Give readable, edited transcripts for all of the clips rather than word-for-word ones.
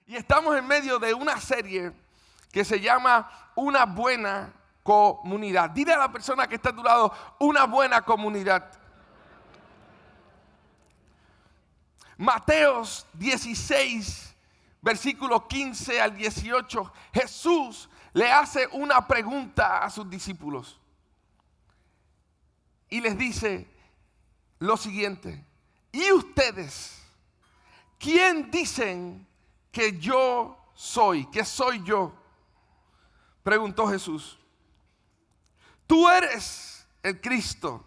Y estamos en medio de una serie que se llama Una Buena Comunidad. Dile a la persona que está a tu lado, una buena comunidad. Mateos 16, versículos 15 al 18, Jesús le hace una pregunta a sus discípulos. Y les dice lo siguiente: ¿y ustedes quién dicen que yo soy? ¿Qué soy yo? Preguntó Jesús. Tú eres el Cristo,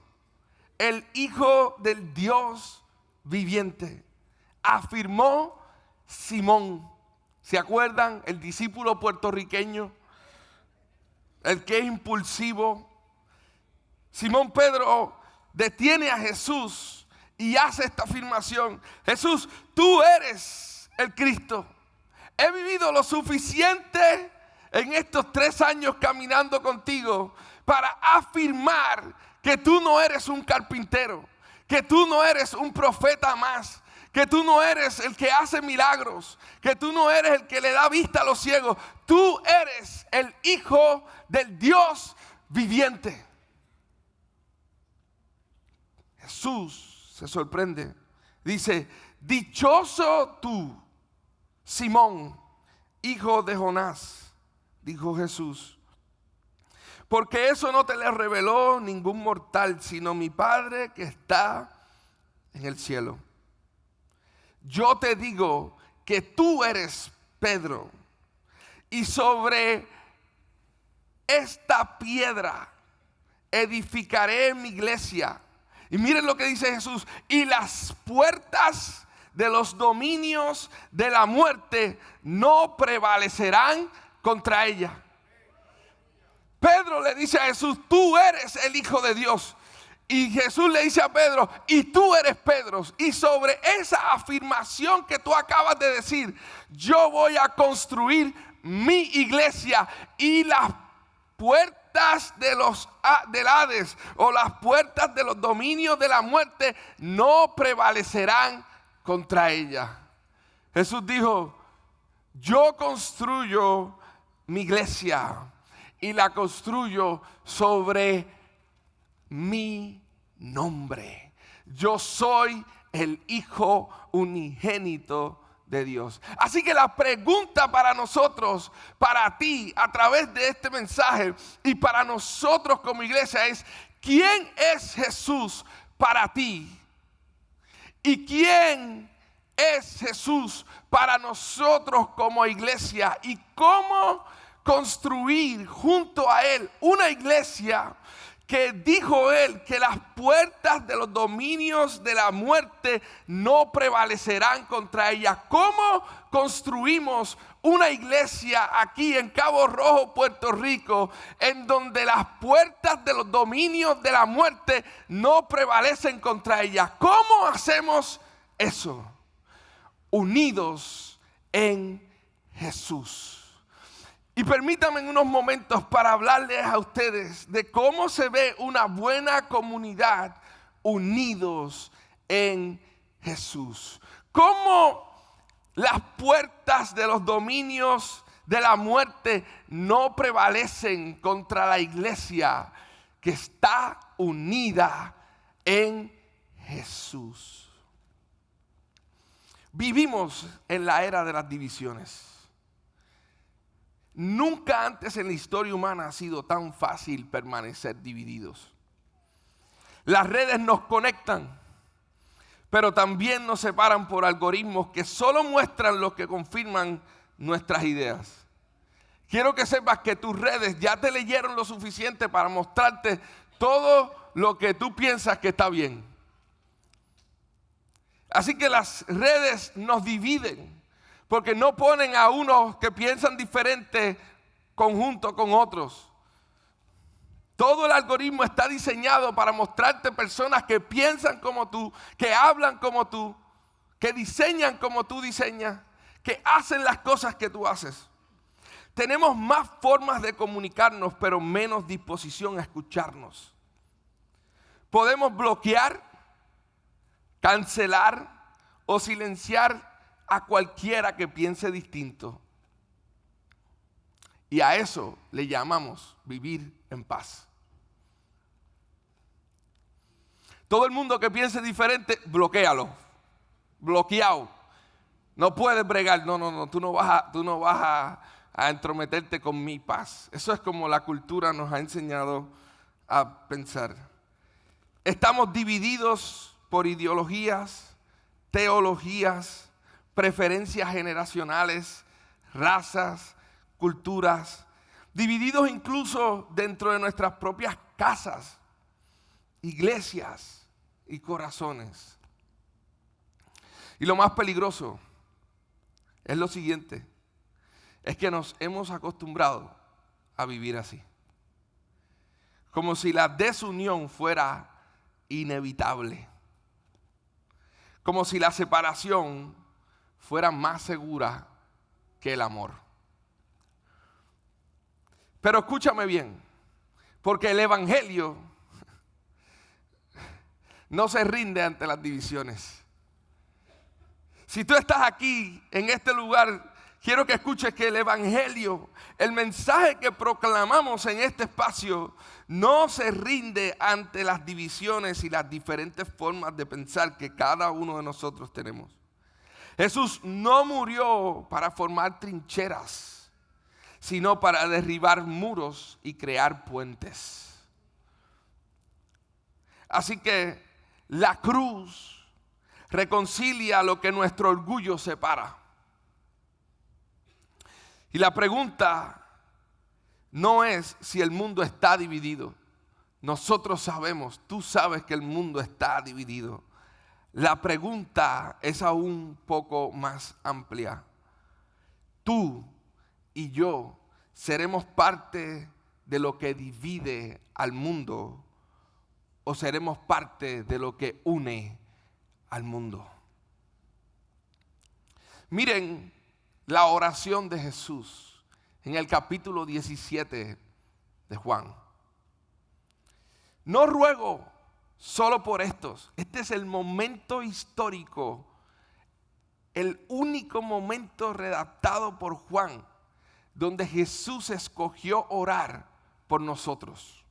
el Hijo del Dios viviente, afirmó Simón. ¿Se acuerdan? El discípulo puertorriqueño, el que es impulsivo. Simón Pedro detiene a Jesús y hace esta afirmación: Jesús, tú eres el Cristo. He vivido lo suficiente en estos 3 años caminando contigo para afirmar que tú no eres un carpintero, que tú no eres un profeta más, que tú no eres el que hace milagros, que tú no eres el que le da vista a los ciegos. Tú eres el Hijo del Dios viviente. Jesús se sorprende. Dice: dichoso tú, Simón, hijo de Jonás, dijo Jesús, porque eso no te le reveló ningún mortal, sino mi Padre que está en el cielo. Yo te digo que tú eres Pedro, y sobre esta piedra edificaré mi iglesia. Y miren lo que dice Jesús: y las puertas de los dominios de la muerte no prevalecerán contra ella. Pedro le dice a Jesús: tú eres el Hijo de Dios. Y Jesús le dice a Pedro: y tú eres Pedro. Y sobre esa afirmación que tú acabas de decir, yo voy a construir mi iglesia, y las puertas del Hades, o las puertas de los dominios de la muerte, no prevalecerán contra ella. Jesús dijo: yo construyo mi iglesia y la construyo sobre mi nombre. Yo soy el Hijo unigénito de Dios. Así que la pregunta para nosotros, para ti, a través de este mensaje, y para nosotros como iglesia es: ¿quién es Jesús para ti? ¿Y quién es Jesús para nosotros como iglesia? ¿Y cómo construir junto a Él una iglesia que dijo Él que las puertas de los dominios de la muerte no prevalecerán contra ella? ¿Cómo construimos una iglesia aquí en Cabo Rojo, Puerto Rico, en donde las puertas de los dominios de la muerte no prevalecen contra ella? ¿Cómo hacemos eso? Unidos en Jesús. Y permítanme en unos momentos para hablarles a ustedes de cómo se ve una buena comunidad unidos en Jesús. Cómo las puertas de los dominios de la muerte no prevalecen contra la iglesia que está unida en Jesús. Vivimos en la era de las divisiones. Nunca antes en la historia humana ha sido tan fácil permanecer divididos. Las redes nos conectan, pero también nos separan por algoritmos que solo muestran lo que confirman nuestras ideas. Quiero que sepas que tus redes ya te leyeron lo suficiente para mostrarte todo lo que tú piensas que está bien. Así que las redes nos dividen, porque no ponen a unos que piensan diferente conjunto con otros. Todo el algoritmo está diseñado para mostrarte personas que piensan como tú, que hablan como tú, que diseñan como tú diseñas, que hacen las cosas que tú haces. Tenemos más formas de comunicarnos, pero menos disposición a escucharnos. Podemos bloquear, cancelar o silenciar a cualquiera que piense distinto. Y a eso le llamamos vivir en paz. Todo el mundo que piense diferente, bloquéalo. Bloqueado. No puedes bregar. No, tú no vas a entrometerte con mi paz. Eso es como la cultura nos ha enseñado a pensar. Estamos divididos por ideologías, teologías, preferencias generacionales, razas, culturas, divididos incluso dentro de nuestras propias casas, iglesias y corazones. Y lo más peligroso es lo siguiente, es que nos hemos acostumbrado a vivir así. Como si la desunión fuera inevitable. Como si la separación fuera más segura que el amor. Pero escúchame bien, porque el evangelio no se rinde ante las divisiones. Si tú estás aquí, en este lugar, quiero que escuches que el evangelio, el mensaje que proclamamos en este espacio, no se rinde ante las divisiones y las diferentes formas de pensar que cada uno de nosotros tenemos. Jesús no murió para formar trincheras, sino para derribar muros y crear puentes. Así que la cruz reconcilia lo que nuestro orgullo separa. Y la pregunta no es si el mundo está dividido. Nosotros sabemos, tú sabes que el mundo está dividido. La pregunta es aún un poco más amplia. Tú y yo seremos parte de lo que divide al mundo o seremos parte de lo que une al mundo. Miren la oración de Jesús en el capítulo 17 de Juan. No ruego solo por estos. Este es el momento histórico, el único momento redactado por Juan, donde Jesús escogió orar por nosotros,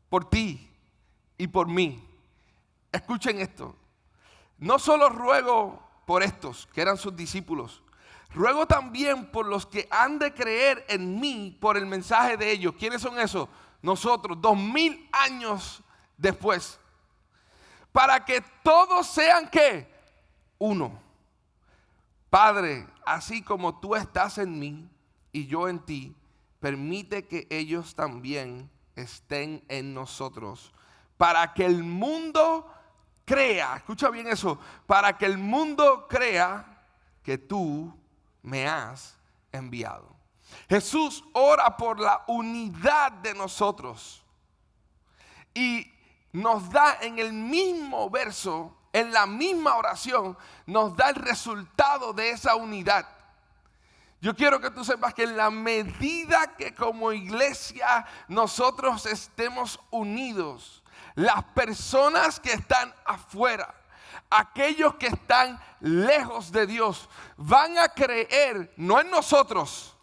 por ti y por mí. Escuchen esto. No solo ruego por estos, que eran sus discípulos, ruego también por los que han de creer en mí por el mensaje de ellos. ¿Quiénes son esos? Nosotros, 2000 años después. Para que todos sean, ¿qué? Uno. Padre, así como tú estás en mí y yo en ti, permite que ellos también estén en nosotros. Para que el mundo crea, escucha bien eso, para que el mundo crea que tú me has enviado. Jesús ora por la unidad de nosotros y nos da en el mismo verso, en la misma oración, nos da el resultado de esa unidad. Yo quiero que tú sepas que en la medida que como iglesia nosotros estemos unidos, las personas que están afuera, aquellos que están lejos de Dios, van a creer, no en nosotros,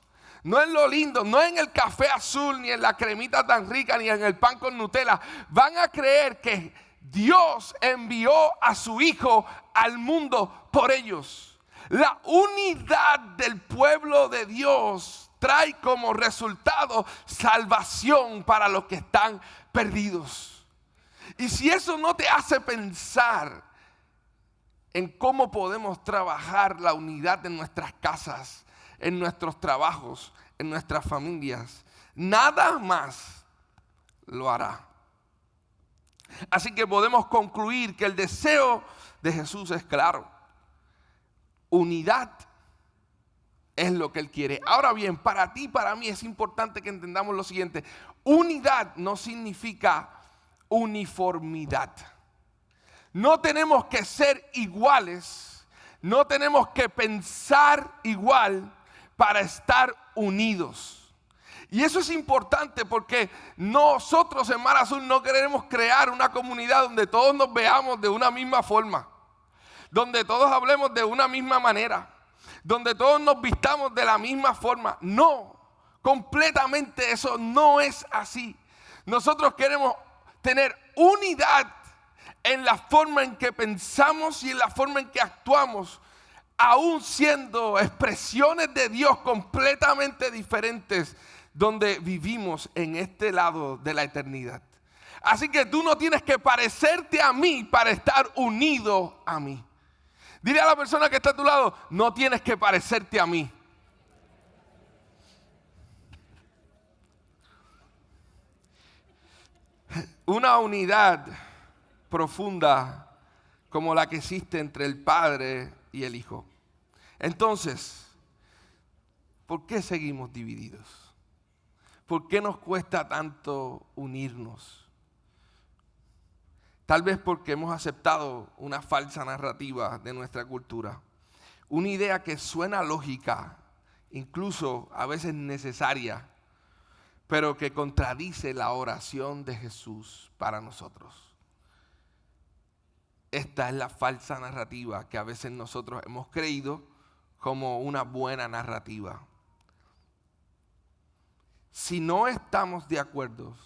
no en lo lindo, no en el café azul, ni en la cremita tan rica, ni en el pan con Nutella. Van a creer que Dios envió a su Hijo al mundo por ellos. La unidad del pueblo de Dios trae como resultado salvación para los que están perdidos. Y si eso no te hace pensar en cómo podemos trabajar la unidad en nuestras casas, en nuestros trabajos, en nuestras familias, nada más lo hará. Así que podemos concluir que el deseo de Jesús es claro. Unidad es lo que Él quiere. Ahora bien, para ti y para mí es importante que entendamos lo siguiente. Unidad no significa uniformidad. No tenemos que ser iguales, no tenemos que pensar igual para estar unidos. Y eso es importante porque nosotros en Mar Azul no queremos crear una comunidad donde todos nos veamos de una misma forma. donde todos hablemos de una misma manera, donde todos nos vistamos de la misma forma. No, completamente eso no es así. Nosotros queremos tener unidad en la forma en que pensamos y en la forma en que actuamos, aún siendo expresiones de Dios completamente diferentes, donde vivimos en este lado de la eternidad. Así que tú no tienes que parecerte a mí para estar unido a mí. Dile a la persona que está a tu lado, no tienes que parecerte a mí. Una unidad profunda como la que existe entre el Padre y el Hijo. Entonces, ¿por qué seguimos divididos? ¿Por qué nos cuesta tanto unirnos? Tal vez porque hemos aceptado una falsa narrativa de nuestra cultura. Una idea que suena lógica, incluso a veces necesaria, pero que contradice la oración de Jesús para nosotros. Esta es la falsa narrativa que a veces nosotros hemos creído como una buena narrativa. Si no estamos de acuerdo,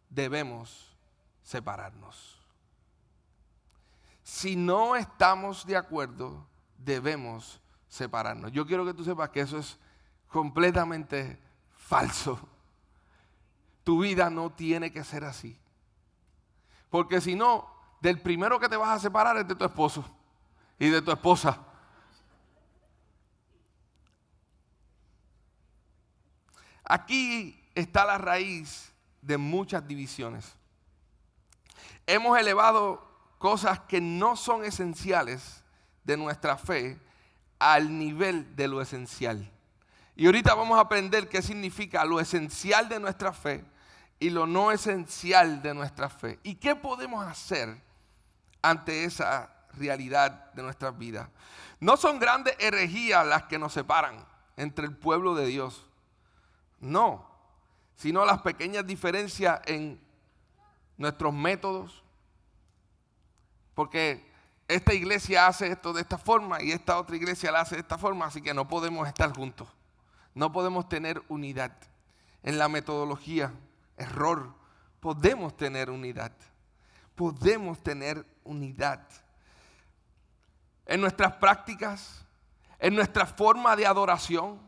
debemos separarnos. Si no estamos de acuerdo, debemos separarnos. Yo quiero que tú sepas que eso es completamente falso. Tu vida no tiene que ser así. Porque si no, del primero que te vas a separar es de tu esposo y de tu esposa. Aquí está la raíz de muchas divisiones. Hemos elevado cosas que no son esenciales de nuestra fe al nivel de lo esencial. Y ahorita vamos a aprender qué significa lo esencial de nuestra fe y lo no esencial de nuestra fe. ¿Y qué podemos hacer ante esa realidad de nuestras vidas? No son grandes herejías las que nos separan entre el pueblo de Dios. No, sino las pequeñas diferencias en nuestros métodos. Porque esta iglesia hace esto de esta forma y esta otra iglesia la hace de esta forma, así que no podemos estar juntos. No podemos tener unidad. En la metodología, error, podemos tener unidad. Podemos tener unidad. En nuestras prácticas, en nuestra forma de adoración.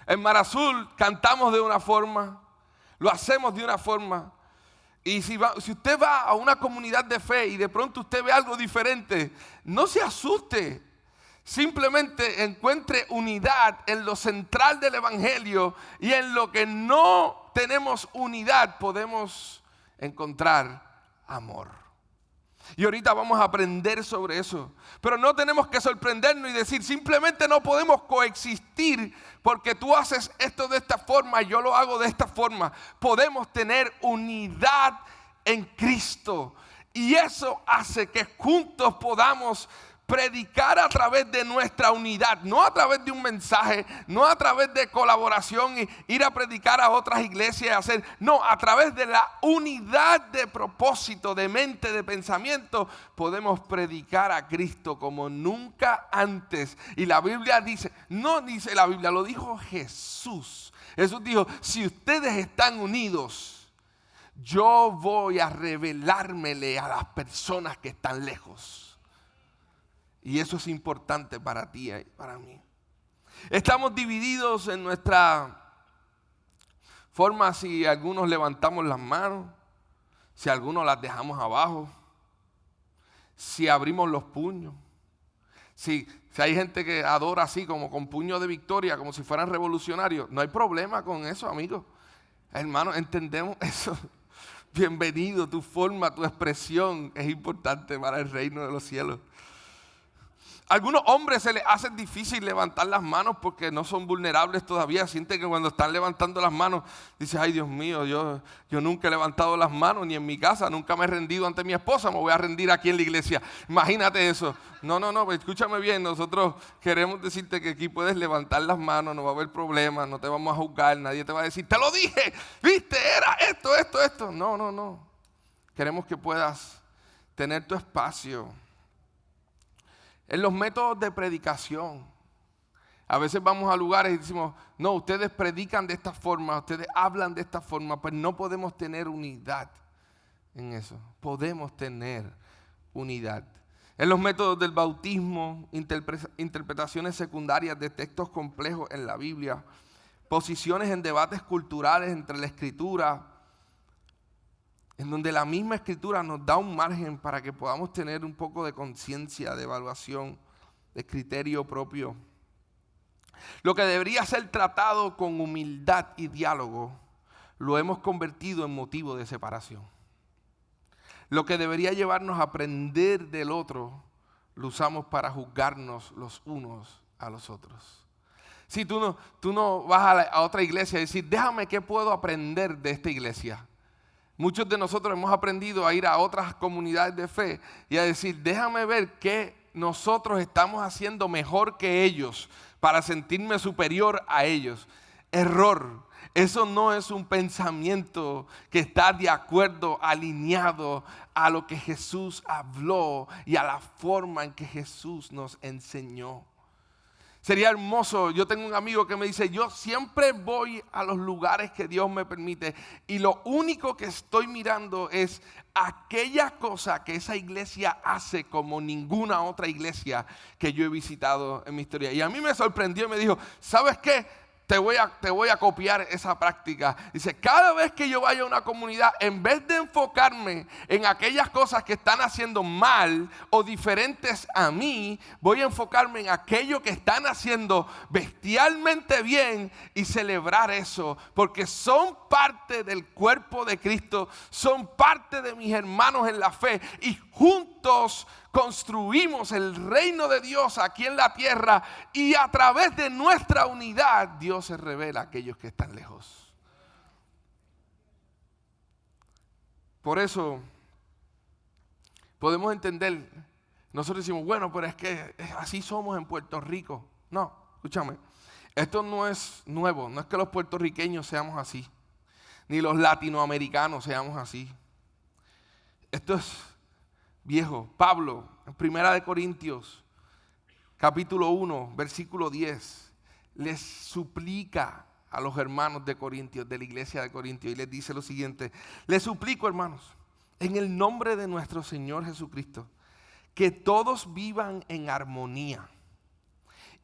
En Mar Azul cantamos de una forma, lo hacemos de una forma. Y si usted va a una comunidad de fe y de pronto usted ve algo diferente, no se asuste. Simplemente encuentre unidad en lo central del evangelio, y en lo que no tenemos unidad podemos encontrar amor. Y ahorita vamos a aprender sobre eso. Pero no tenemos que sorprendernos y decir simplemente no podemos coexistir porque tú haces esto de esta forma y yo lo hago de esta forma. Podemos tener unidad en Cristo. Y eso hace que juntos podamos predicar a través de nuestra unidad, no a través de un mensaje, no a través de colaboración y ir a predicar a otras iglesias y hacer, no, a través de la unidad de propósito, de mente, de pensamiento, podemos predicar a Cristo como nunca antes. Y la Biblia dice, no dice la Biblia, lo dijo Jesús. Jesús dijo, si ustedes están unidos, yo voy a revelármele a las personas que están lejos. Y eso es importante para ti y para mí. Estamos divididos en nuestra forma, si algunos levantamos las manos, si algunos las dejamos abajo, si abrimos los puños, si hay gente que adora así como con puños de victoria, como si fueran revolucionarios. No hay problema con eso, amigos. Hermanos, entendemos eso. Bienvenido, tu forma, tu expresión es importante para el reino de los cielos. A algunos hombres se les hace difícil levantar las manos porque no son vulnerables todavía. Sienten que cuando están levantando las manos, dicen, ay Dios mío, yo nunca he levantado las manos ni en mi casa, nunca me he rendido ante mi esposa, me voy a rendir aquí en la iglesia. Imagínate eso. No, escúchame bien, nosotros queremos decirte que aquí puedes levantar las manos, no va a haber problema, no te vamos a juzgar, nadie te va a decir, te lo dije, viste, era esto. No. Queremos que puedas tener tu espacio. En los métodos de predicación. A veces vamos a lugares y decimos, no, ustedes predican de esta forma, ustedes hablan de esta forma, pues no podemos tener unidad en eso. Podemos tener unidad. En los métodos del bautismo, interpretaciones secundarias de textos complejos en la Biblia, posiciones en debates culturales entre la Escritura, en donde la misma Escritura nos da un margen para que podamos tener un poco de conciencia, de evaluación, de criterio propio. Lo que debería ser tratado con humildad y diálogo, lo hemos convertido en motivo de separación. Lo que debería llevarnos a aprender del otro, lo usamos para juzgarnos los unos a los otros. Si tú no vas a otra iglesia y decir, déjame qué puedo aprender de esta iglesia. Muchos de nosotros hemos aprendido a ir a otras comunidades de fe y a decir, déjame ver qué nosotros estamos haciendo mejor que ellos para sentirme superior a ellos. Error. Eso no es un pensamiento que está de acuerdo, alineado a lo que Jesús habló y a la forma en que Jesús nos enseñó. Sería hermoso, yo tengo un amigo que me dice, yo siempre voy a los lugares que Dios me permite y lo único que estoy mirando es aquella cosa que esa iglesia hace como ninguna otra iglesia que yo he visitado en mi historia. Y a mí me sorprendió y me dijo, ¿sabes qué? Te voy a copiar esa práctica. Dice, cada vez que yo vaya a una comunidad, en vez de enfocarme en aquellas cosas que están haciendo mal o diferentes a mí, voy a enfocarme en aquello que están haciendo bestialmente bien y celebrar eso, porque son parte del cuerpo de Cristo, son parte de mis hermanos en la fe y juntos construimos el reino de Dios aquí en la tierra y a través de nuestra unidad Dios se revela a aquellos que están lejos. Por eso podemos entender, nosotros decimos, bueno, pero es que así somos en Puerto Rico. No, escúchame, esto no es nuevo, no es que los puertorriqueños seamos así, ni los latinoamericanos seamos así. Esto es viejo. Pablo, en 1 Corintios, capítulo 1, versículo 10, les suplica a los hermanos de Corintios, de la iglesia de Corintios, y les dice lo siguiente: les suplico, hermanos, en el nombre de nuestro Señor Jesucristo, que todos vivan en armonía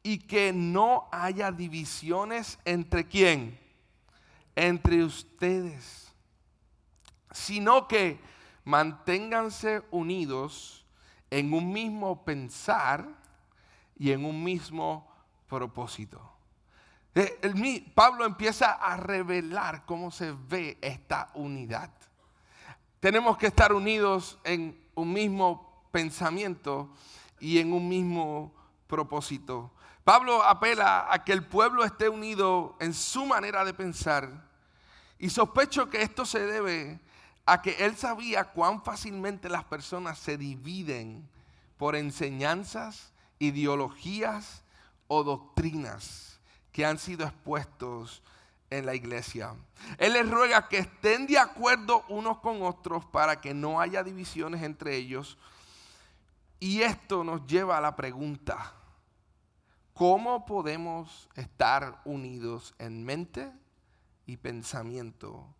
y que no haya divisiones entre ¿quién? Entre ustedes, sino que manténganse unidos en un mismo pensar y en un mismo propósito. Pablo empieza a revelar cómo se ve esta unidad. Tenemos que estar unidos en un mismo pensamiento y en un mismo propósito. Pablo apela a que el pueblo esté unido en su manera de pensar y sospecho que esto se debe a que él sabía cuán fácilmente las personas se dividen por enseñanzas, ideologías o doctrinas que han sido expuestos en la iglesia. Él les ruega que estén de acuerdo unos con otros para que no haya divisiones entre ellos. Y esto nos lleva a la pregunta: ¿cómo podemos estar unidos en mente y pensamiento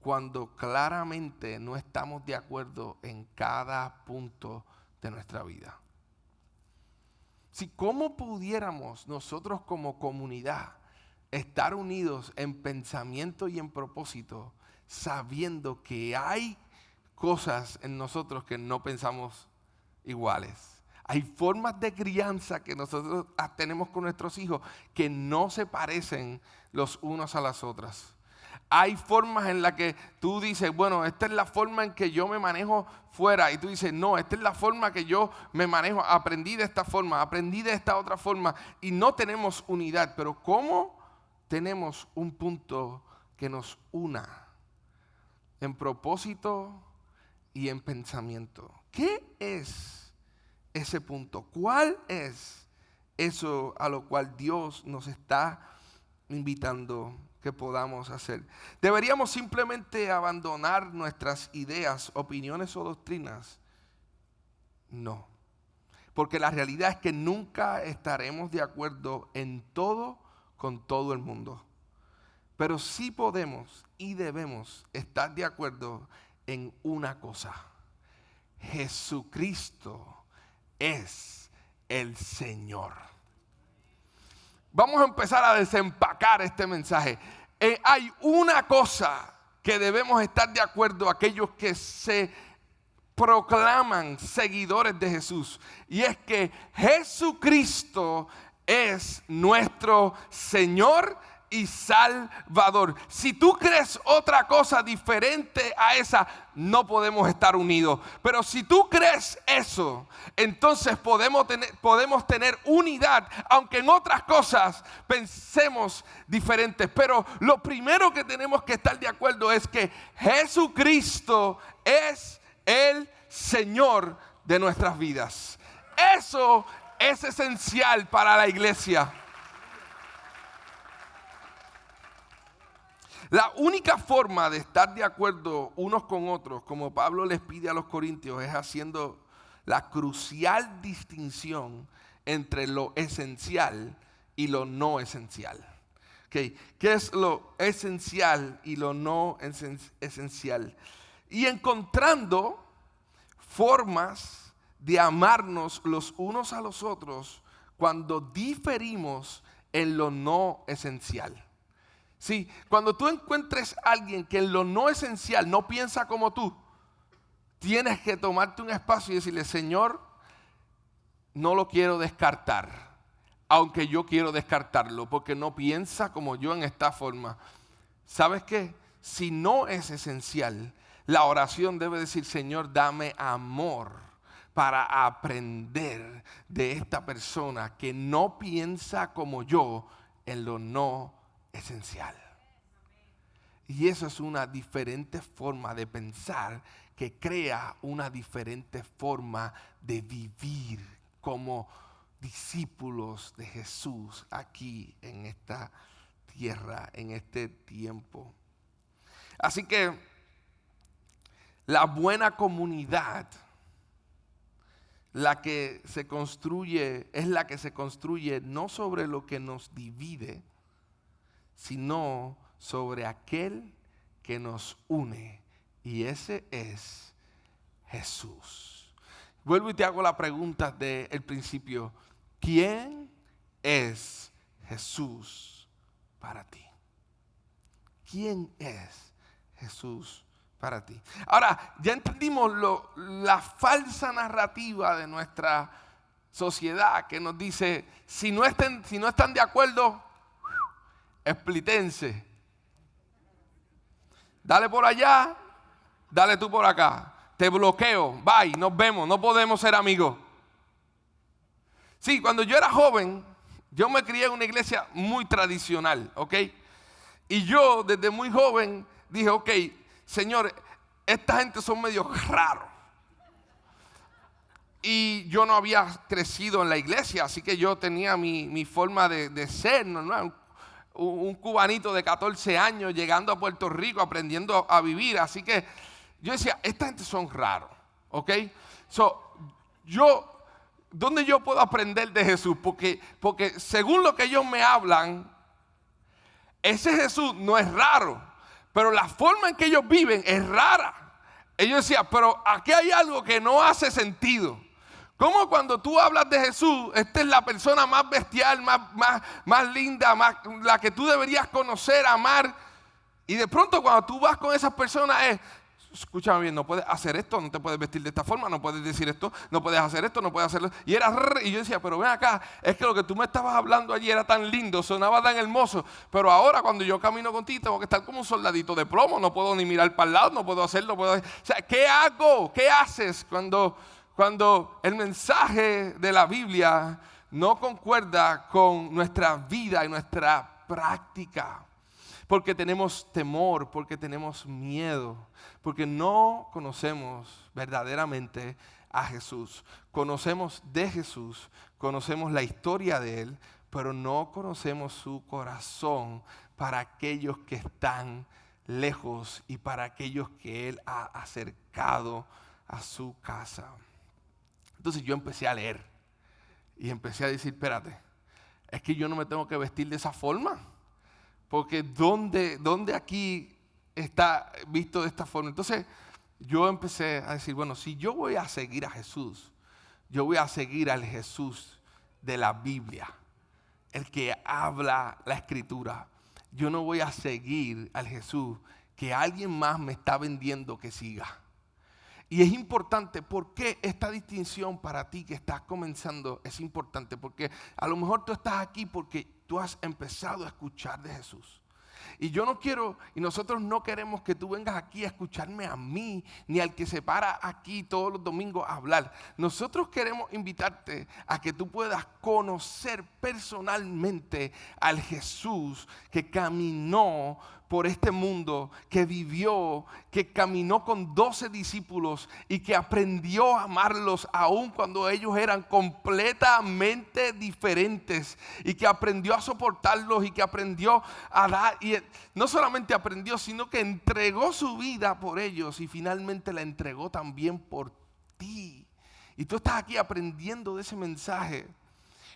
cuando claramente no estamos de acuerdo en cada punto de nuestra vida? Si cómo pudiéramos nosotros como comunidad estar unidos en pensamiento y en propósito, sabiendo que hay cosas en nosotros que no pensamos iguales. Hay formas de crianza que nosotros tenemos con nuestros hijos que no se parecen los unos a las otras. Hay formas en las que tú dices, bueno, esta es la forma en que yo me manejo fuera. Y tú dices, no, esta es la forma que yo me manejo. Aprendí de esta forma, aprendí de esta otra forma. Y no tenemos unidad. Pero ¿cómo tenemos un punto que nos una en propósito y en pensamiento? ¿Qué es ese punto? ¿Cuál es eso a lo cual Dios nos está invitando que podamos hacer? ¿Deberíamos simplemente abandonar nuestras ideas, opiniones o doctrinas? No. porque la realidad es que nunca estaremos de acuerdo en todo con todo el mundo. Pero sí podemos y debemos estar de acuerdo en una cosa: Jesucristo es el Señor. Vamos a empezar a desempacar este mensaje. Hay una cosa que debemos estar de acuerdo aquellos que se proclaman seguidores de Jesús, y es que Jesucristo es nuestro Señor y Salvador. Si tú crees otra cosa diferente a esa, no podemos estar unidos. Pero si tú crees eso, entonces podemos tener unidad, aunque en otras cosas pensemos diferentes. Pero lo primero que tenemos que estar de acuerdo es que Jesucristo es el Señor de nuestras vidas. Eso es esencial para la iglesia. La única forma de estar de acuerdo unos con otros, como Pablo les pide a los corintios, es haciendo la crucial distinción entre lo esencial y lo no esencial. ¿Qué es lo esencial y lo no esencial? Y encontrando formas de amarnos los unos a los otros cuando diferimos en lo no esencial. Sí, cuando tú encuentres a alguien que en lo no esencial no piensa como tú, tienes que tomarte un espacio y decirle: Señor, no lo quiero descartar, aunque yo quiero descartarlo, porque no piensa como yo en esta forma. ¿Sabes qué? Si no es esencial, la oración debe decir: Señor, dame amor para aprender de esta persona que no piensa como yo en lo no esencial. Y eso es una diferente forma de pensar que crea una diferente forma de vivir como discípulos de Jesús aquí en esta tierra, en este tiempo. Así que la buena comunidad, la que se construye, es la que se construye no sobre lo que nos divide, sino sobre aquel que nos une, y ese es Jesús. Vuelvo y te hago la pregunta del principio: ¿quién es Jesús para ti? ¿Quién es Jesús para ti? Ahora, ya entendimos la falsa narrativa de nuestra sociedad que nos dice: si no están de acuerdo, explítense. Dale por allá, dale tú por acá. Te bloqueo, bye, nos vemos, no podemos ser amigos. Sí, cuando yo era joven, yo me crié en una iglesia muy tradicional, ¿ok? Y yo desde muy joven dije: ok, Señor, esta gente son medio raros. Y yo no había crecido en la iglesia, así que yo tenía mi forma de ser, ¿no? Un cubanito de 14 años llegando a Puerto Rico, aprendiendo a vivir. Así que yo decía: esta gente son raros, ¿ok? ¿Dónde yo puedo aprender de Jesús? Porque según lo que ellos me hablan, ese Jesús no es raro, pero la forma en que ellos viven es rara. Ellos decían: pero aquí hay algo que no hace sentido. ¿Cómo cuando tú hablas de Jesús, esta es la persona más bestial, más linda, la que tú deberías conocer, amar? Y de pronto cuando tú vas con esas personas escúchame bien, no puedes hacer esto, no te puedes vestir de esta forma, no puedes decir esto, no puedes hacer esto, no puedes hacerlo. Y yo decía: pero ven acá, es que lo que tú me estabas hablando allí era tan lindo, sonaba tan hermoso, pero ahora cuando yo camino contigo tengo que estar como un soldadito de plomo, no puedo ni mirar para el lado, no puedo hacerlo. O sea, ¿qué hago? ¿Qué haces cuando el mensaje de la Biblia no concuerda con nuestra vida y nuestra práctica? Porque tenemos temor, porque tenemos miedo, porque no conocemos verdaderamente a Jesús. Conocemos de Jesús, conocemos la historia de Él, pero no conocemos su corazón para aquellos que están lejos y para aquellos que Él ha acercado a su casa. Entonces yo empecé a leer. Y empecé a decir, espérate, es que yo no me tengo que vestir de esa forma. Porque ¿dónde aquí está visto de esta forma? Entonces yo empecé a decir, bueno, si yo voy a seguir a Jesús, yo voy a seguir al Jesús de la Biblia, el que habla la Escritura. Yo no voy a seguir al Jesús que alguien más me está vendiendo que siga. Y es importante, ¿por qué esta distinción para ti que estás comenzando es importante? Porque a lo mejor tú estás aquí porque tú has empezado a escuchar de Jesús. Y yo no quiero, y nosotros no queremos que tú vengas aquí a escucharme a mí, ni al que se para aquí todos los domingos a hablar. Nosotros queremos invitarte a que tú puedas conocer personalmente al Jesús que caminó por este mundo, que vivió, que caminó con 12 discípulos y que aprendió a amarlos aun cuando ellos eran completamente diferentes, y que aprendió a soportarlos y que aprendió a dar, y no solamente aprendió, sino que entregó su vida por ellos y finalmente la entregó también por ti. Y tú estás aquí aprendiendo de ese mensaje,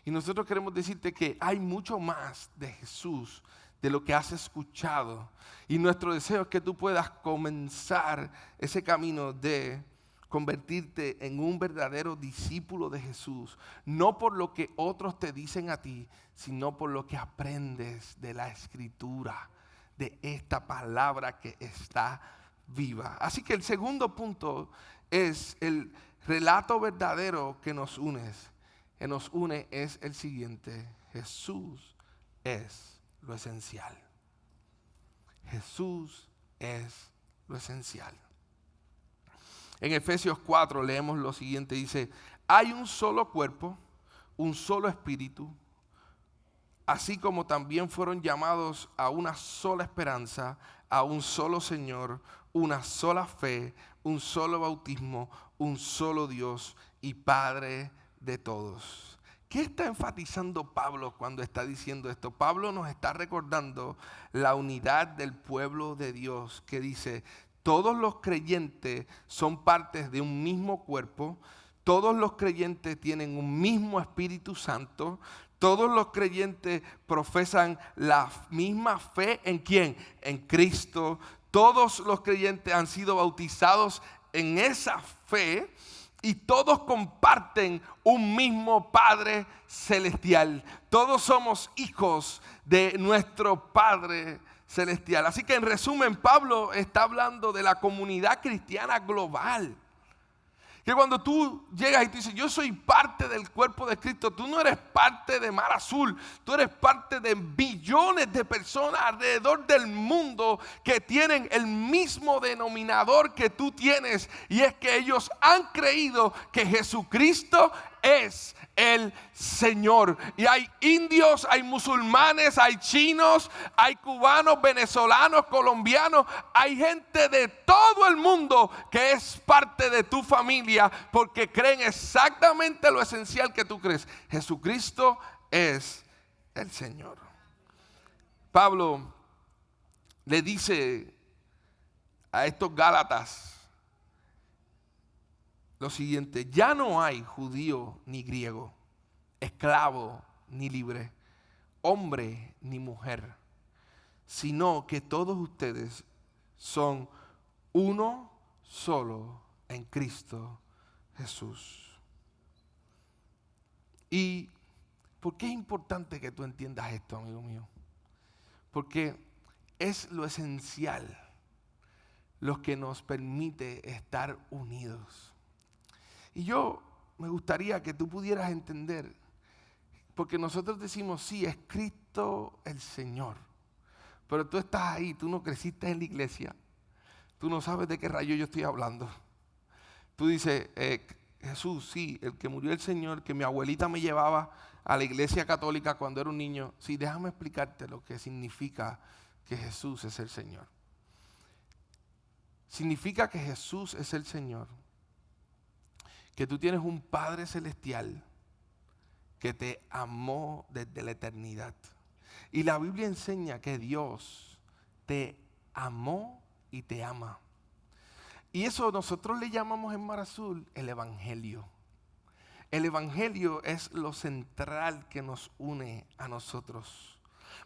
y nosotros queremos decirte que hay mucho más de Jesús de lo que has escuchado, y nuestro deseo es que tú puedas comenzar ese camino de convertirte en un verdadero discípulo de Jesús, no por lo que otros te dicen a ti, sino por lo que aprendes de la Escritura, de esta palabra que está viva. Así que el segundo punto es el relato verdadero que nos une es el siguiente: Jesús es lo esencial. Jesús es lo esencial. En Efesios 4 leemos lo siguiente, dice: hay un solo cuerpo, un solo espíritu, así como también fueron llamados a una sola esperanza, a un solo Señor, una sola fe, un solo bautismo, un solo Dios y Padre de todos. ¿Qué está enfatizando Pablo cuando está diciendo esto? Pablo nos está recordando la unidad del pueblo de Dios, que dice: todos los creyentes son partes de un mismo cuerpo, todos los creyentes tienen un mismo Espíritu Santo, todos los creyentes profesan la misma fe. ¿En quién? En Cristo. Todos los creyentes han sido bautizados en esa fe. Y todos comparten un mismo Padre celestial. Todos somos hijos de nuestro Padre celestial. Así que en resumen, Pablo está hablando de la comunidad cristiana global. Que cuando tú llegas y tú dices: yo soy parte del cuerpo de Cristo, tú no eres parte de Mar Azul, tú eres parte de billones de personas alrededor del mundo que tienen el mismo denominador que tú tienes, y es que ellos han creído que Jesucristo es el Señor. Y hay indios, hay musulmanes, hay chinos, hay cubanos, venezolanos, colombianos, hay gente de todo el mundo que es parte de tu familia, porque creen exactamente lo esencial que tú crees: Jesucristo es el Señor. Pablo le dice a estos Gálatas lo siguiente: ya no hay judío ni griego, esclavo ni libre, hombre ni mujer, sino que todos ustedes son uno solo en Cristo Jesús. ¿Y por qué es importante que tú entiendas esto, amigo mío? Porque es lo esencial, lo que nos permite estar unidos. Y yo me gustaría que tú pudieras entender, porque nosotros decimos: sí, es Cristo el Señor. Pero tú estás ahí, tú no creciste en la iglesia, tú no sabes de qué rayo yo estoy hablando. Tú dices: Jesús, sí, el que murió el Señor, que mi abuelita me llevaba a la iglesia católica cuando era un niño. Sí, déjame explicarte lo que significa que Jesús es el Señor. Significa que Jesús es el Señor, que tú tienes un Padre celestial que te amó desde la eternidad. Y la Biblia enseña que Dios te amó y te ama. Y eso nosotros le llamamos en Mar Azul el Evangelio. El Evangelio es lo central que nos une a nosotros.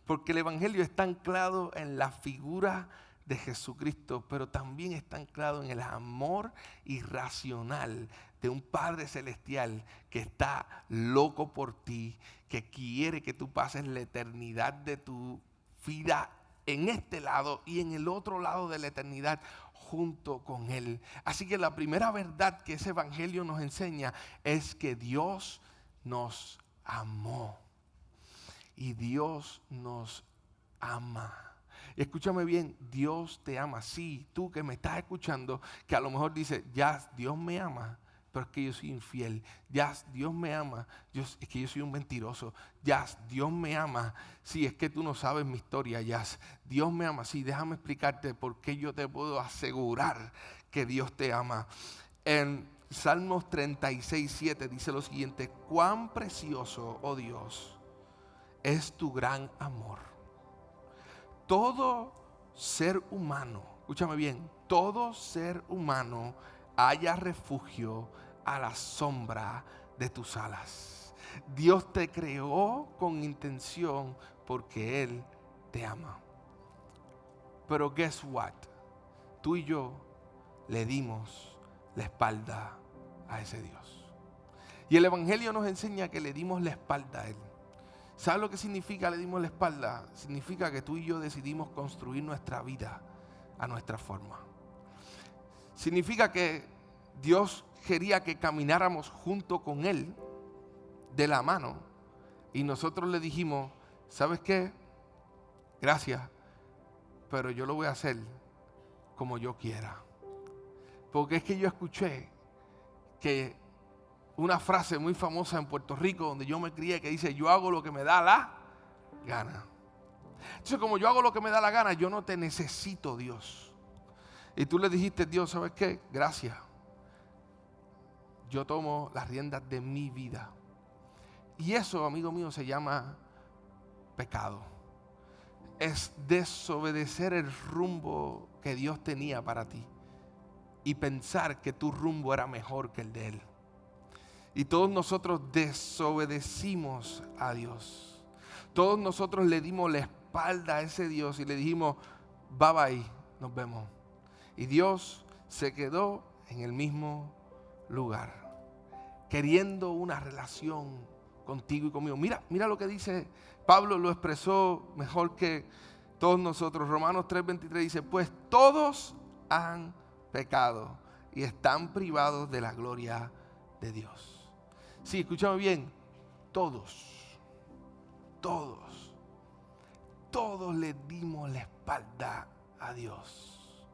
Porque el Evangelio está anclado en la figura de Jesucristo, pero también está anclado en el amor irracional de un Padre Celestial que está loco por ti, que quiere que tú pases la eternidad de tu vida en este lado y en el otro lado de la eternidad junto con Él. Así que la primera verdad que ese Evangelio nos enseña es que Dios nos amó. Y Dios nos ama. Y escúchame bien, Dios te ama. Sí, tú que me estás escuchando, que a lo mejor dices, ya Dios me ama, pero es que yo soy infiel. Ya Dios me ama, es que yo soy un mentiroso. Ya Dios me ama. Sí, es que tú no sabes mi historia, ya. Dios me ama. Sí, déjame explicarte por qué yo te puedo asegurar que Dios te ama. En Salmos 36:7 dice lo siguiente: cuán precioso, oh Dios, es tu gran amor. Todo ser humano, escúchame bien, todo ser humano halla refugio a la sombra de tus alas. Dios te creó con intención porque Él te ama. Pero guess what? Tú y yo le dimos la espalda a ese Dios. Y el Evangelio nos enseña que le dimos la espalda a Él. ¿Sabes lo que significa le dimos la espalda? Significa que tú y yo decidimos construir nuestra vida a nuestra forma. Significa que Dios quería que camináramos junto con Él de la mano y nosotros le dijimos, ¿sabes qué? Gracias, pero yo lo voy a hacer como yo quiera. Porque es que yo escuché que una frase muy famosa en Puerto Rico, donde yo me crié, que dice, yo hago lo que me da la gana. Entonces, como yo hago lo que me da la gana, yo no te necesito, Dios. Y tú le dijiste, Dios, ¿sabes qué? Gracias. Yo tomo las riendas de mi vida. Y eso, amigo mío, se llama pecado. Es desobedecer el rumbo que Dios tenía para ti y pensar que tu rumbo era mejor que el de Él. Y todos nosotros desobedecimos a Dios. Todos nosotros le dimos la espalda a ese Dios y le dijimos, bye bye, nos vemos. Y Dios se quedó en el mismo lugar, queriendo una relación contigo y conmigo. Mira lo que dice Pablo, lo expresó mejor que todos nosotros. Romanos 3:23 dice, pues todos han pecado y están privados de la gloria de Dios. Sí, escúchame bien, todos le dimos la espalda a Dios,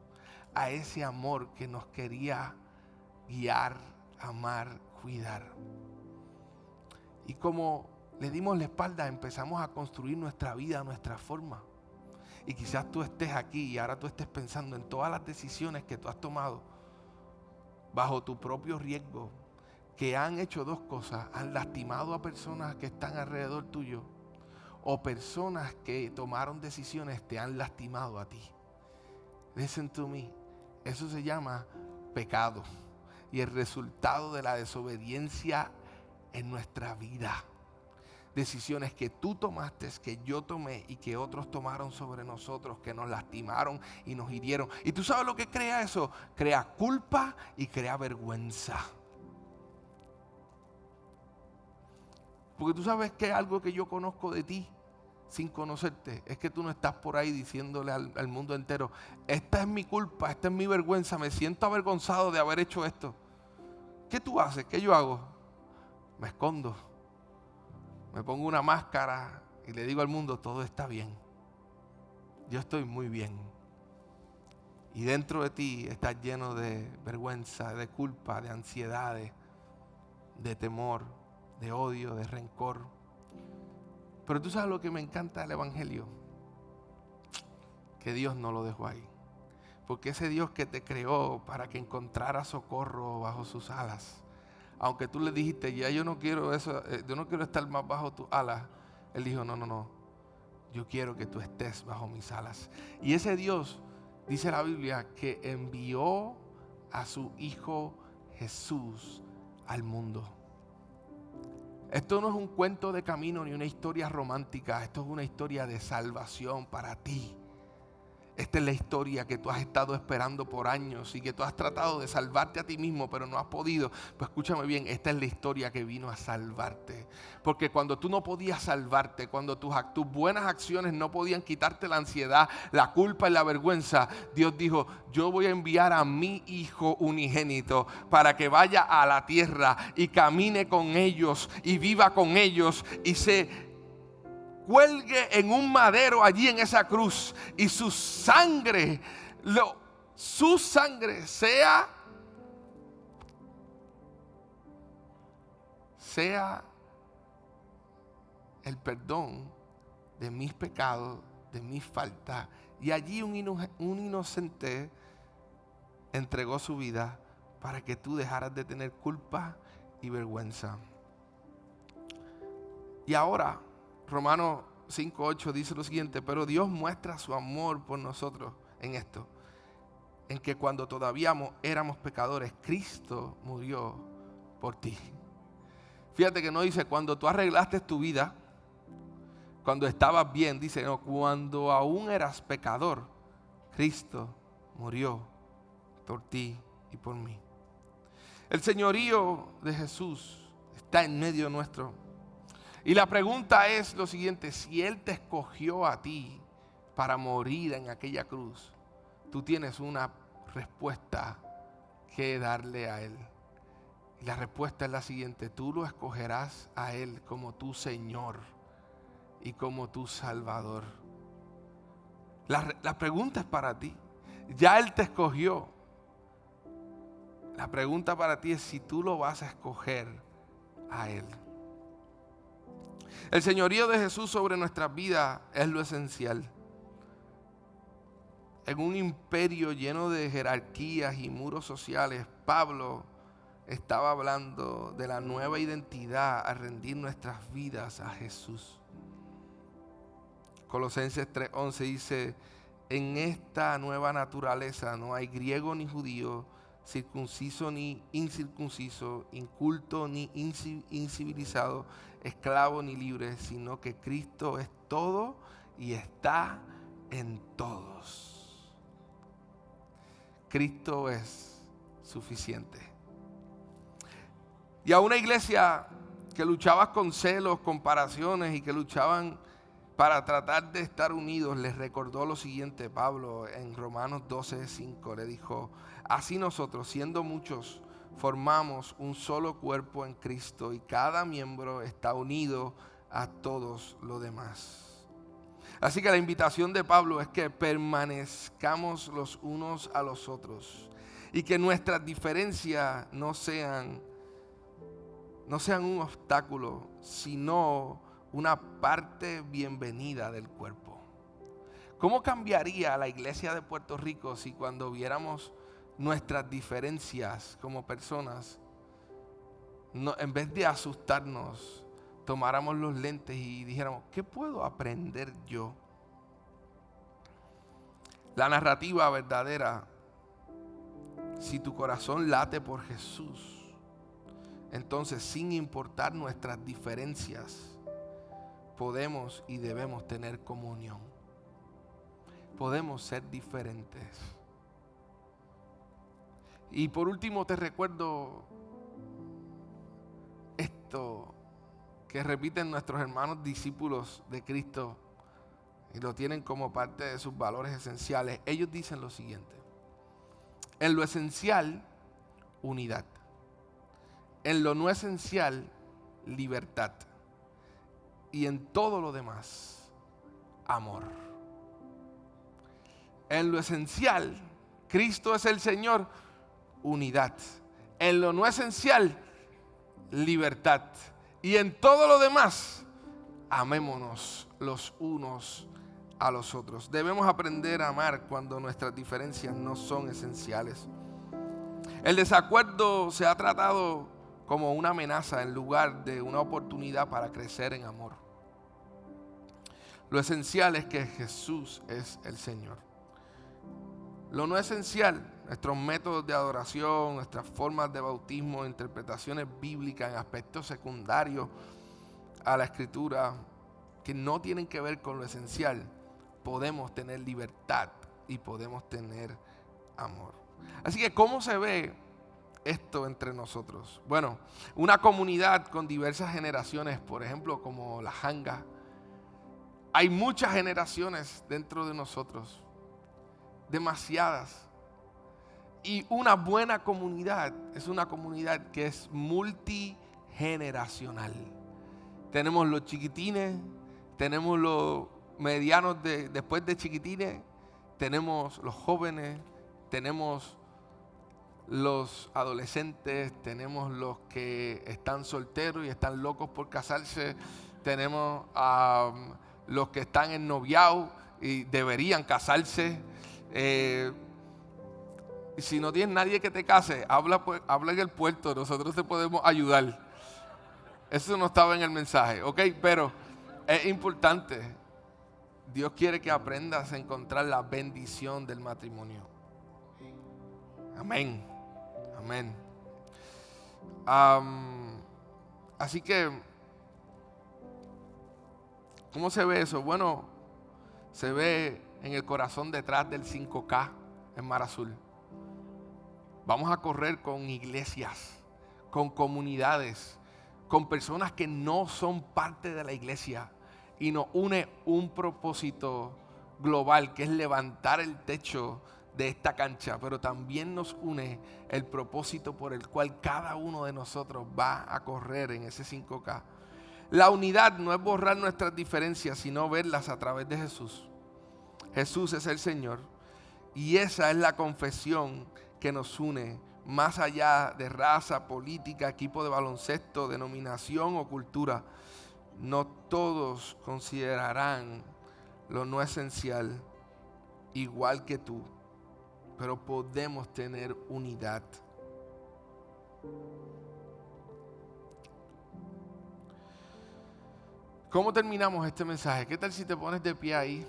a ese amor que nos quería guiar, amar, cuidar. Y como le dimos la espalda, empezamos a construir nuestra vida a nuestra forma. Y quizás tú estés aquí y ahora tú estés pensando en todas las decisiones que tú has tomado bajo tu propio riesgo, que han hecho dos cosas: han lastimado a personas que están alrededor tuyo, o personas que tomaron decisiones te han lastimado a ti. Listen to me, eso se llama pecado y el resultado de la desobediencia en nuestra vida. Decisiones que tú tomaste, que yo tomé y que otros tomaron sobre nosotros, que nos lastimaron y nos hirieron. ¿Y tú sabes lo que crea eso? Crea culpa y crea vergüenza. Porque tú sabes que algo que yo conozco de ti sin conocerte es que tú no estás por ahí diciéndole al mundo entero, esta es mi culpa, esta es mi vergüenza, me siento avergonzado de haber hecho esto. ¿Qué tú haces? ¿Qué yo hago? Me escondo, me pongo una máscara y le digo al mundo, todo está bien, yo estoy muy bien. Y dentro de ti estás lleno de vergüenza, de culpa, de ansiedades, de temor, de odio, de rencor. Pero tú sabes lo que me encanta del Evangelio, que Dios no lo dejó ahí. Porque ese Dios que te creó para que encontrara socorro bajo sus alas, aunque tú le dijiste, ya yo no quiero eso, yo no quiero estar más bajo tus alas, Él dijo, no, yo quiero que tú estés bajo mis alas. Y ese Dios, dice la Biblia, que envió a su Hijo Jesús al mundo. Esto no es un cuento de camino ni una historia romántica. Esto es una historia de salvación para ti. Esta es la historia que tú has estado esperando por años y que tú has tratado de salvarte a ti mismo, pero no has podido. Pues escúchame bien, esta es la historia que vino a salvarte. Porque cuando tú no podías salvarte, cuando tus buenas acciones no podían quitarte la ansiedad, la culpa y la vergüenza, Dios dijo, yo voy a enviar a mi Hijo unigénito para que vaya a la tierra y camine con ellos y viva con ellos y se cuelgue en un madero allí en esa cruz y su sangre sea el perdón de mis pecados, de mis faltas. Y allí un inocente entregó su vida para que tú dejaras de tener culpa y vergüenza. Y ahora Romanos 5:8 dice lo siguiente: pero Dios muestra su amor por nosotros en esto, en que cuando todavía éramos pecadores, Cristo murió por ti. Fíjate que no dice cuando tú arreglaste tu vida, cuando estabas bien, dice no, cuando aún eras pecador, Cristo murió por ti y por mí. El señorío de Jesús está en medio nuestro. Y la pregunta es lo siguiente: si Él te escogió a ti para morir en aquella cruz, tú tienes una respuesta que darle a Él. Y la respuesta es la siguiente: tú lo escogerás a Él como tu Señor y como tu Salvador. La pregunta es para ti. Ya Él te escogió. La pregunta para ti es si tú lo vas a escoger a Él. El señorío de Jesús sobre nuestras vidas es lo esencial. En un imperio lleno de jerarquías y muros sociales, Pablo estaba hablando de la nueva identidad al rendir nuestras vidas a Jesús. Colosenses 3:11 dice: en esta nueva naturaleza no hay griego ni judío, circunciso ni incircunciso, inculto ni incivilizado, esclavo ni libre, sino que Cristo es todo y está en todos. Cristo es suficiente. Y a una iglesia que luchaba con celos, comparaciones y que luchaban para tratar de estar unidos, les recordó lo siguiente Pablo en Romanos 12:5. Le dijo: así nosotros, siendo muchos, formamos un solo cuerpo en Cristo y cada miembro está unido a todos los demás. Así que la invitación de Pablo es que permanezcamos los unos a los otros y que nuestras diferencias no sean un obstáculo, sino una parte bienvenida del cuerpo. ¿Cómo cambiaría la iglesia de Puerto Rico si cuando viéramos nuestras diferencias como personas, en vez de asustarnos, tomáramos los lentes y dijéramos: ¿qué puedo aprender yo? La narrativa verdadera, si tu corazón late por Jesús, entonces, sin importar nuestras diferencias, podemos y debemos tener comunión. Podemos ser diferentes. Y por último te recuerdo esto que repiten nuestros hermanos discípulos de Cristo y lo tienen como parte de sus valores esenciales. Ellos dicen lo siguiente: en lo esencial, unidad. En lo no esencial, libertad. Y en todo lo demás, amor. En lo esencial, Cristo es el Señor, unidad. En lo no esencial, libertad. Y en todo lo demás, amémonos los unos a los otros. Debemos aprender a amar cuando nuestras diferencias no son esenciales. El desacuerdo se ha tratado como una amenaza en lugar de una oportunidad para crecer en amor. Lo esencial es que Jesús es el Señor. Lo no esencial, nuestros métodos de adoración, nuestras formas de bautismo, interpretaciones bíblicas en aspectos secundarios, a la Escritura que no tienen que ver con lo esencial, podemos tener libertad y podemos tener amor. Así que, ¿cómo se ve esto entre nosotros? Bueno, una comunidad con diversas generaciones, por ejemplo, como la Janga. Hay muchas generaciones dentro de nosotros, demasiadas. Y una buena comunidad es una comunidad que es multigeneracional. Tenemos los chiquitines, tenemos los medianos después de chiquitines, tenemos los jóvenes, tenemos los adolescentes, tenemos los que están solteros y están locos por casarse, tenemos los que están en noviazgo y deberían casarse. Si no tienes nadie que te case, habla en el puerto, nosotros te podemos ayudar. Eso no estaba en el mensaje, ¿ok? Pero es importante. Dios quiere que aprendas a encontrar la bendición del matrimonio. Amén. Amén. Así que, ¿cómo se ve eso? Bueno, se ve en el corazón detrás del 5K en Mar Azul. Vamos a correr con iglesias, con comunidades, con personas que no son parte de la iglesia, y nos une un propósito global, que es levantar el techo de esta cancha, pero también nos une el propósito por el cual cada uno de nosotros va a correr en ese 5K. La unidad no es borrar nuestras diferencias, sino verlas a través de Jesús. Jesús es el Señor, y esa es la confesión que nos une, más allá de raza, política, equipo de baloncesto, denominación o cultura. No todos considerarán lo no esencial igual que tú, pero podemos tener unidad. ¿Cómo terminamos este mensaje? ¿Qué tal si te pones de pie ahí?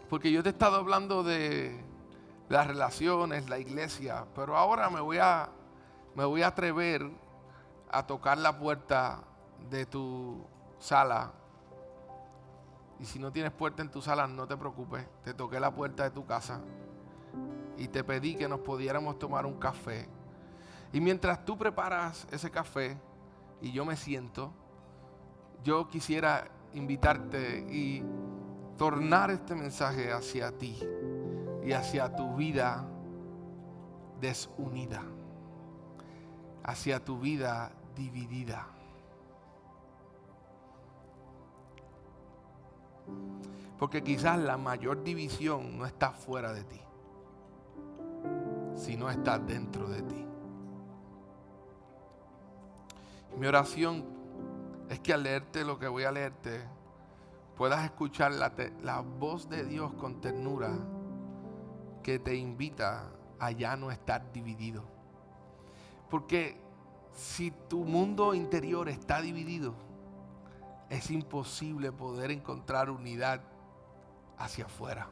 Porque yo te he estado hablando de las relaciones, la iglesia, pero ahora me voy a atrever a tocar la puerta de tu sala. Y si no tienes puerta en tu sala, no te preocupes. Te toqué la puerta de tu casa y te pedí que nos pudiéramos tomar un café. Y mientras tú preparas ese café y yo me siento, yo quisiera invitarte y tornar este mensaje hacia ti y hacia tu vida desunida, hacia tu vida dividida. Porque quizás la mayor división no está fuera de ti, sino está dentro de ti. Mi oración es que al leerte lo que voy a leerte, puedas escuchar la voz de Dios con ternura, que te invita a ya no estar dividido. Porque si tu mundo interior está dividido, es imposible poder encontrar unidad hacia afuera.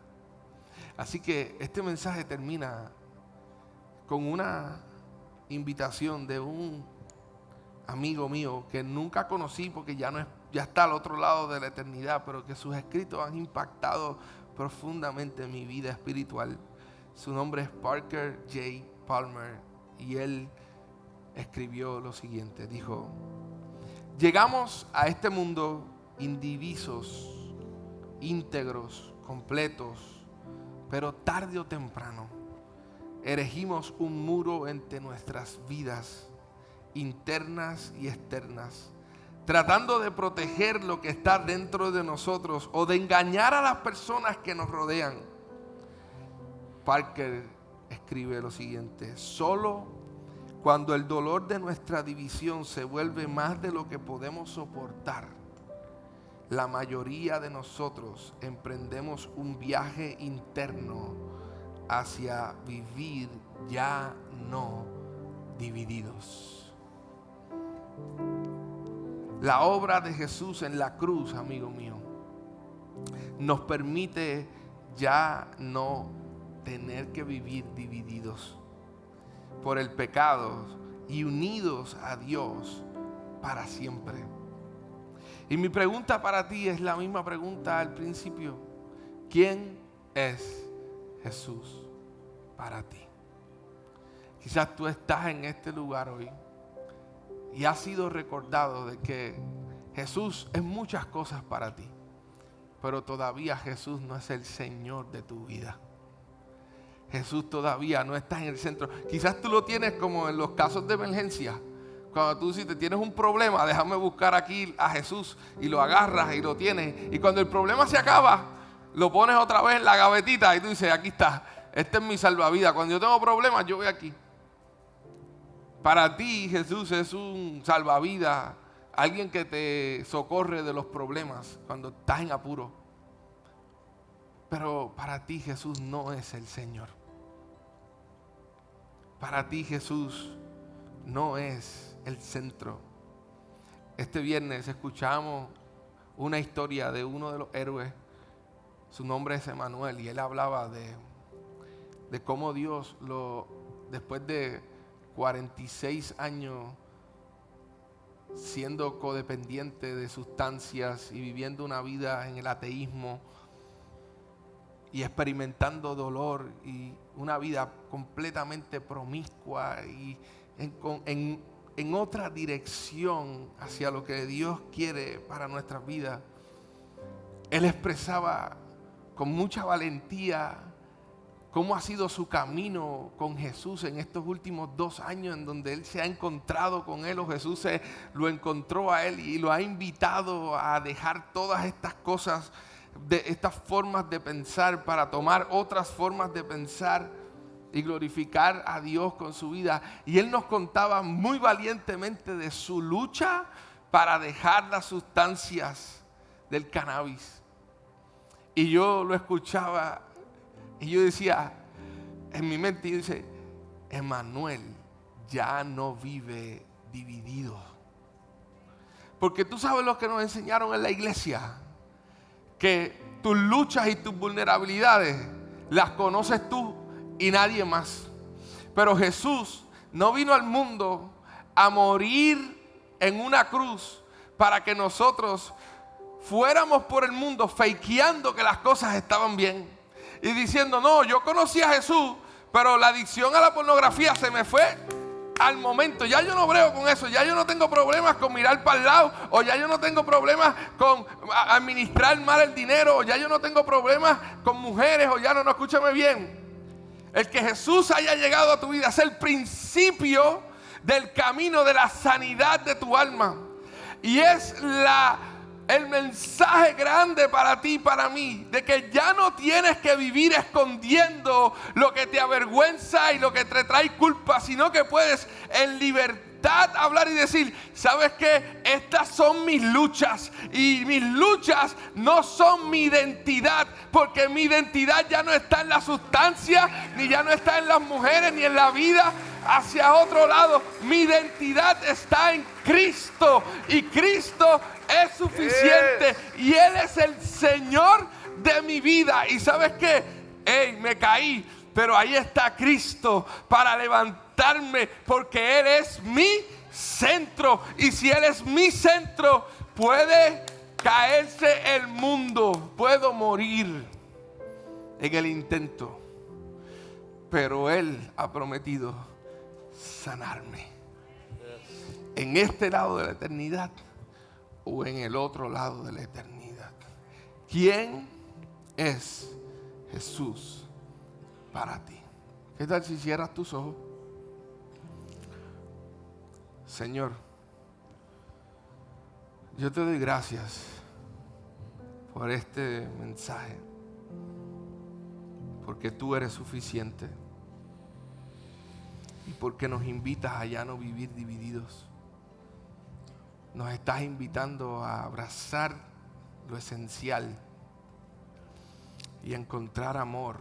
Así que este mensaje termina con una invitación de un amigo mío que nunca conocí porque ya está al otro lado de la eternidad, pero que sus escritos han impactado profundamente mi vida espiritual. Su nombre es Parker J. Palmer y él escribió lo siguiente. Dijo: llegamos a este mundo indivisos, íntegros, completos, pero tarde o temprano erigimos un muro entre nuestras vidas internas y externas, tratando de proteger lo que está dentro de nosotros o de engañar a las personas que nos rodean. Parker escribe lo siguiente: solo cuando el dolor de nuestra división se vuelve más de lo que podemos soportar, la mayoría de nosotros emprendemos un viaje interno hacia vivir ya no divididos. La obra de Jesús en la cruz, amigo mío, nos permite ya no tener que vivir divididos por el pecado y unidos a Dios para siempre. Y mi pregunta para ti es la misma pregunta al principio. ¿Quién es Jesús para ti? Quizás tú estás en este lugar hoy y has sido recordado de que Jesús es muchas cosas para ti, pero todavía Jesús no es el Señor de tu vida. Jesús todavía no está en el centro. Quizás tú lo tienes como en los casos de emergencia. Cuando tú dices, tienes un problema, déjame buscar aquí a Jesús, y lo agarras y lo tienes. Y cuando el problema se acaba, lo pones otra vez en la gavetita y tú dices, aquí está, este es mi salvavidas. Cuando yo tengo problemas, yo voy aquí. Para ti Jesús es un salvavidas, alguien que te socorre de los problemas cuando estás en apuro. Pero para ti Jesús no es el Señor. Para ti Jesús no es el centro. Este viernes escuchamos una historia de uno de los héroes. Su nombre es Emanuel, y él hablaba de cómo Dios después de 46 años siendo codependiente de sustancias y viviendo una vida en el ateísmo y experimentando dolor y una vida completamente promiscua y en otra dirección hacia lo que Dios quiere para nuestras vidas, él expresaba con mucha valentía cómo ha sido su camino con Jesús en estos últimos 2 años, en donde él se ha encontrado con él, o Jesús lo encontró a él y lo ha invitado a dejar todas estas cosas, de estas formas de pensar, para tomar otras formas de pensar y glorificar a Dios con su vida. Y él nos contaba muy valientemente de su lucha para dejar las sustancias del cannabis. Y yo lo escuchaba y yo decía en mi mente, y dice, Emanuel ya no vive dividido. Porque tú sabes lo que nos enseñaron en la iglesia, que tus luchas y tus vulnerabilidades las conoces tú y nadie más. Pero Jesús no vino al mundo a morir en una cruz para que nosotros fuéramos por el mundo fakeando que las cosas estaban bien y diciendo, no, yo conocí a Jesús, pero la adicción a la pornografía se me fue al momento. Ya yo no brego con eso, ya yo no tengo problemas con mirar para el lado, o ya yo no tengo problemas con administrar mal el dinero, o ya yo no tengo problemas con mujeres, o ya no, escúchame bien. El que Jesús haya llegado a tu vida es el principio del camino de la sanidad de tu alma. Y es el mensaje grande para ti y para mí, de que ya no tienes que vivir escondiendo lo que te avergüenza y lo que te trae culpa, sino que puedes en libertad hablar y decir, ¿sabes qué? Estas son mis luchas, y mis luchas no son mi identidad, porque mi identidad ya no está en la sustancia, ni ya no está en las mujeres, ni en la vida hacia otro lado. Mi identidad está en Cristo, y Cristo es suficiente, y Él es el Señor de mi vida. Y ¿sabes qué? Me caí, pero ahí está Cristo para levantarme, porque Él es mi centro. Y si Él es mi centro, puede caerse el mundo, puedo morir en el intento, pero Él ha prometido sanarme en este lado de la eternidad o en el otro lado de la eternidad. ¿Quién es Jesús para ti? ¿Qué tal si cierras tus ojos? Señor, yo te doy gracias por este mensaje, porque tú eres suficiente y porque nos invitas a ya no vivir divididos. Nos estás invitando a abrazar lo esencial y a encontrar amor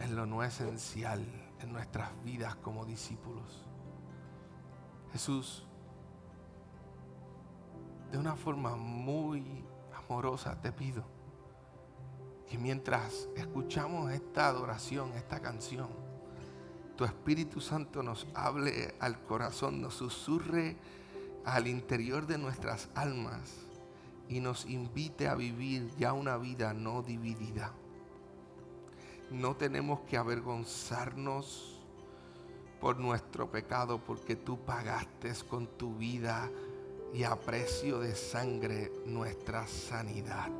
en lo no esencial en nuestras vidas como discípulos. Jesús, de una forma muy amorosa te pido que mientras escuchamos esta adoración, esta canción, tu Espíritu Santo nos hable al corazón, nos susurre al interior de nuestras almas y nos invite a vivir ya una vida no dividida. No tenemos que avergonzarnos por nuestro pecado, porque tú pagaste con tu vida y a precio de sangre nuestra sanidad.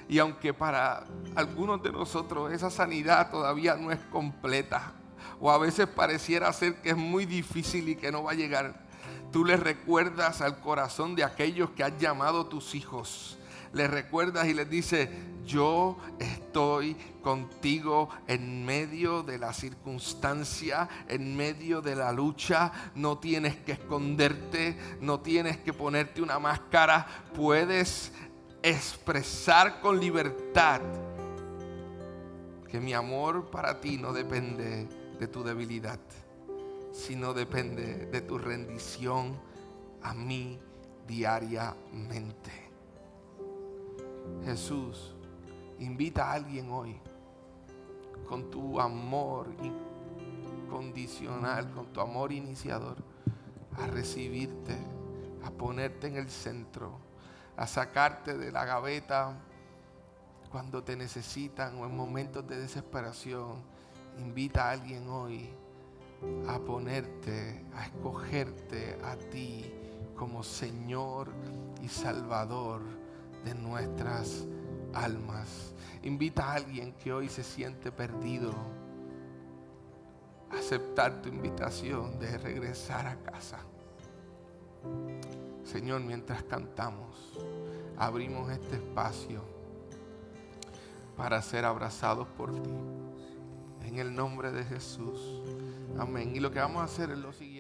Y aunque para algunos de nosotros esa sanidad todavía no es completa, o a veces pareciera ser que es muy difícil y que no va a llegar, tú les recuerdas al corazón de aquellos que has llamado tus hijos. Les recuerdas y les dices: yo estoy contigo en medio de la circunstancia, en medio de la lucha. No tienes que esconderte, no tienes que ponerte una máscara. Puedes expresar con libertad que mi amor para ti no depende de tu debilidad, sino depende de tu rendición a mí diariamente. Jesús, invita a alguien hoy con tu amor incondicional, con tu amor iniciador, a recibirte, a ponerte en el centro, a sacarte de la gaveta cuando te necesitan o en momentos de desesperación. Invita a alguien hoy a ponerte, a escogerte a ti como Señor y Salvador de nuestras almas. Invita a alguien que hoy se siente perdido a aceptar tu invitación de regresar a casa. Señor, mientras cantamos, abrimos este espacio para ser abrazados por ti. En el nombre de Jesús. Amén. Y lo que vamos a hacer es lo siguiente.